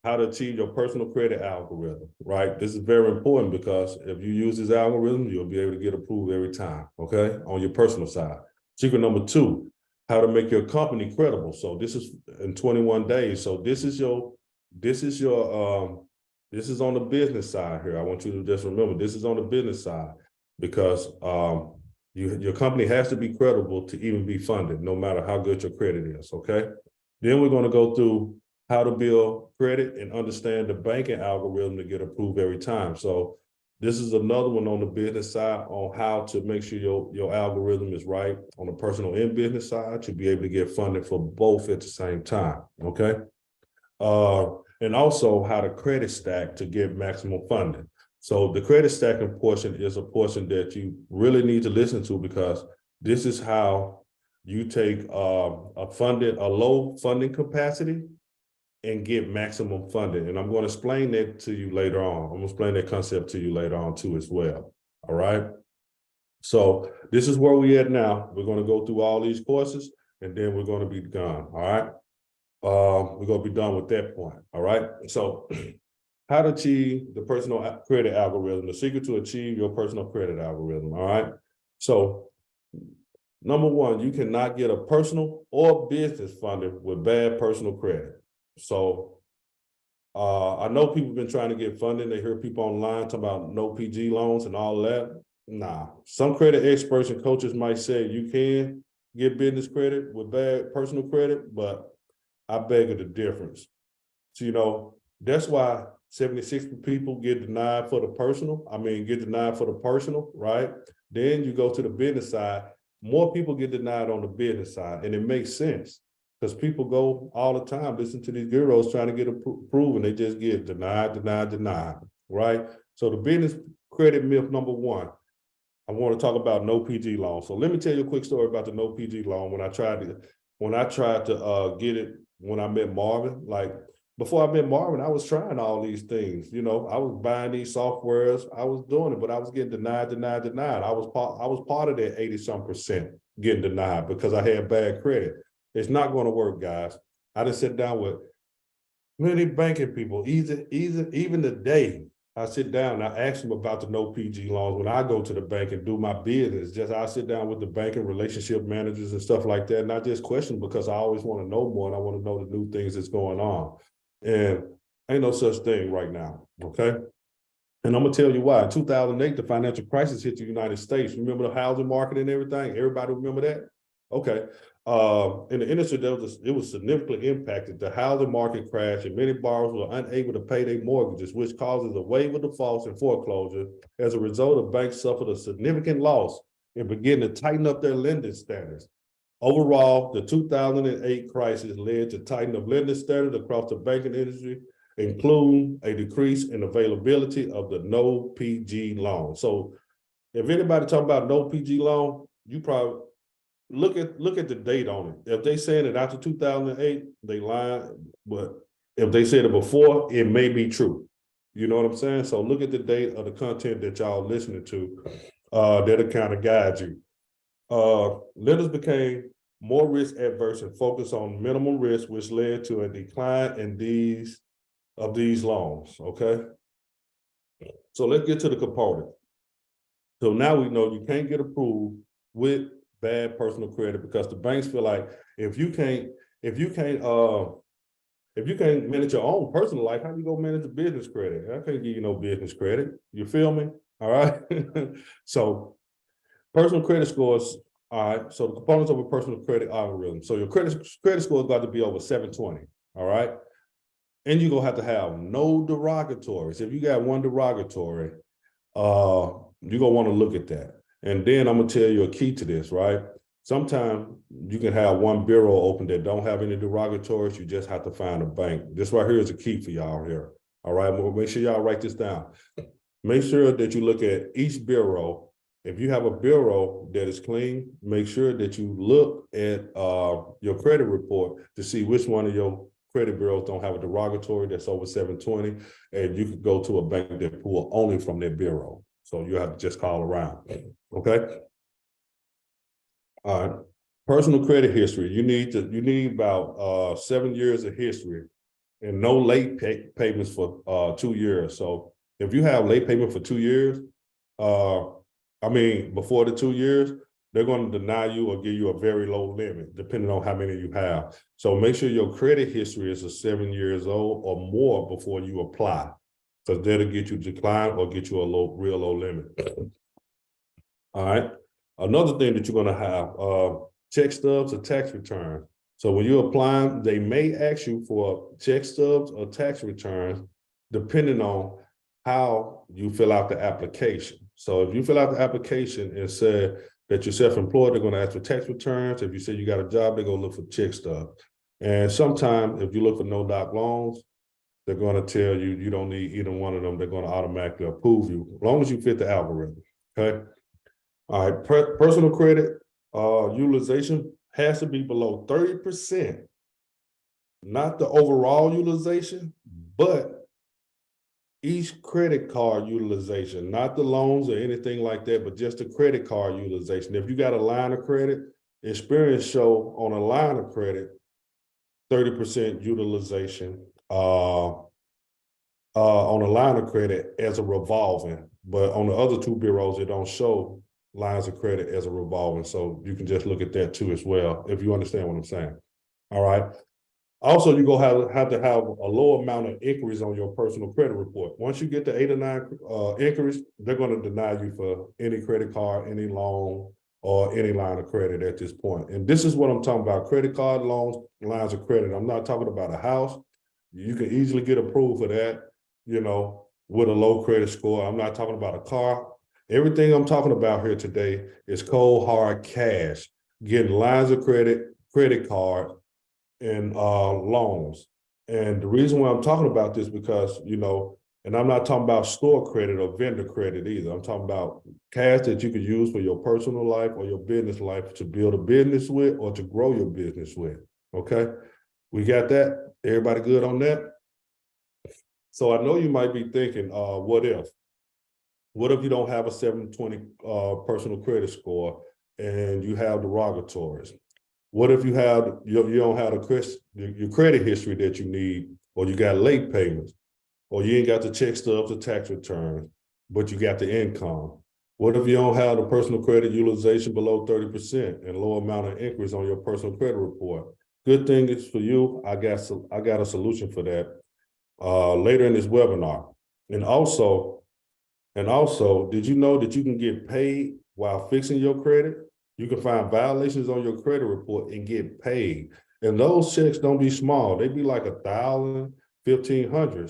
how to achieve your personal credit algorithm, right? This is very important because if you use this algorithm, you'll be able to get approved every time, okay, on your personal side. Secret number two, how to make your company credible. So this is in 21 days. So this is on the business side here. I want you to just remember this is on the business side because your company has to be credible to even be funded, no matter how good your credit is, okay? Then we're going to go through how to build credit and understand the banking algorithm to get approved every time. So this is another one on the business side on how to make sure your algorithm is right on the personal and business side to be able to get funded for both at the same time, okay? And also how to credit stack to get maximum funding. So the credit stacking portion is a portion that you really need to listen to because this is how you take a low funding capacity and get maximum funding. And I'm going to explain that to you later on. I'm going to explain that concept to you later on too as well. All right. So this is where we at now. We're going to go through all these courses and then we're going to be done. All right. We're going to be done with that point. All right. So how to achieve the personal credit algorithm, the secret to achieve your personal credit algorithm. All right. So number one, you cannot get a personal or business funding with bad personal credit. So I know people have been trying to get funding. They hear people online talking about no PG loans and all that. Nah, some credit experts and coaches might say you can get business credit with bad personal credit, but I beg of the difference. So, that's why 76 people get denied for the personal. Get denied for the personal, right? Then you go to the business side. More people get denied on the business side, and it makes sense. Because people go all the time, listen to these gurus trying to get approved, and they just get denied, right? So the business credit myth number one, I want to talk about no PG loan. So let me tell you a quick story about the no PG loan. When I tried to get it when I met Marvin, like before I met Marvin, I was trying all these things. I was buying these softwares, I was doing it, but I was getting denied. I was part of that 80-some% getting denied because I had bad credit. It's not going to work, guys. I just sit down with many banking people, even today. I sit down and I ask them about the no PG loans when I go to the bank and do my business. I sit down with the banking relationship managers and stuff like that, and I just question because I always want to know more and I want to know the new things that's going on. And ain't no such thing right now, okay? And I'm gonna tell you why. In 2008, the financial crisis hit the United States. Remember the housing market and everything? Everybody remember that? Okay. In the industry, it was significantly impacted. The housing market crashed and many borrowers were unable to pay their mortgages, which causes a wave of defaults and foreclosure. As a result, the banks suffered a significant loss and began to tighten up their lending standards. Overall, the 2008 crisis led to tightening of lending standards across the banking industry, including a decrease in availability of the no PG loan. So if anybody talking about no PG loan, you probably look at the date on it. If they saying it after 2008, they lying. But if they said it before, it may be true. You know what I'm saying? So look at the date of the content that y'all listening to. That'll kind of guide you. Lenders became more risk adverse and focused on minimal risk, which led to a decline in these loans. Okay. So let's get to the component. So now we know you can't get approved with bad personal credit because the banks feel like if you can't manage your own personal life, how you go manage a business credit? I can't give you no business credit. You feel me? All right. So personal credit scores. All right. So the components of a personal credit algorithm. So your credit score is got to be over 720. All right. And you're gonna have no derogatories. If you got one derogatory, you're gonna want to look at that. And then I'm gonna tell you a key to this, right? Sometimes you can have one bureau open that don't have any derogatories. You just have to find a bank. This right here is a key for y'all here. All right, make sure y'all write this down. Make sure that you look at each bureau. If you have a bureau that is clean, make sure that you look at your credit report to see which one of your credit bureaus don't have a derogatory that's over 720, and you could go to a bank that pull only from their bureau. So you have to just call around, okay? All right, personal credit history. You need about 7 years of history and no late payments for 2 years. So if you have late payment for 2 years, before the 2 years, they're going to deny you or give you a very low limit, depending on how many you have. So make sure your credit history is 7 years old or more before you apply, because that'll get you declined or get you a real low limit. All right. Another thing that you're going to have, check stubs or tax returns. So when you're applying, they may ask you for check stubs or tax returns, depending on how you fill out the application. So if you fill out the application and say that you're self-employed, they're going to ask for tax returns. If you say you got a job, they're going to look for check stubs. And sometimes if you look for no-doc loans, they're going to tell you you don't need either one of them. They're going to automatically approve you, as long as you fit the algorithm. Okay. All right. Personal credit utilization has to be below 30%, not the overall utilization, but each credit card utilization, not the loans or anything like that, but just the credit card utilization. If you got a line of credit, experience show on a line of credit, 30% utilization on a line of credit as a revolving, but on the other two bureaus, it don't show lines of credit as a revolving. So you can just look at that too as well, if you understand what I'm saying. All right. Also, you're gonna have to have a low amount of inquiries on your personal credit report. Once you get to 8 or 9 inquiries, they're gonna deny you for any credit card, any loan, or any line of credit at this point. And this is what I'm talking about: credit card, loans, lines of credit. I'm not talking about a house. You can easily get approved for that, with a low credit score. I'm not talking about a car. Everything I'm talking about here today is cold, hard cash, getting lines of credit, credit card, and loans. And the reason why I'm talking about this because, and I'm not talking about store credit or vendor credit either. I'm talking about cash that you could use for your personal life or your business life to build a business with or to grow your business with. Okay, we got that? Everybody good on that? So I know you might be thinking, what if? What if you don't have a 720 personal credit score and you have derogatories? What if you don't have your credit history that you need, or you got late payments, or you ain't got the check stubs or tax returns, but you got the income? What if you don't have the personal credit utilization below 30% and low amount of inquiries on your personal credit report? Good thing is for you, I got a solution for that later in this webinar. And also, did you know that you can get paid while fixing your credit? You can find violations on your credit report and get paid. And those checks don't be small. They be like $1,000, $1,500.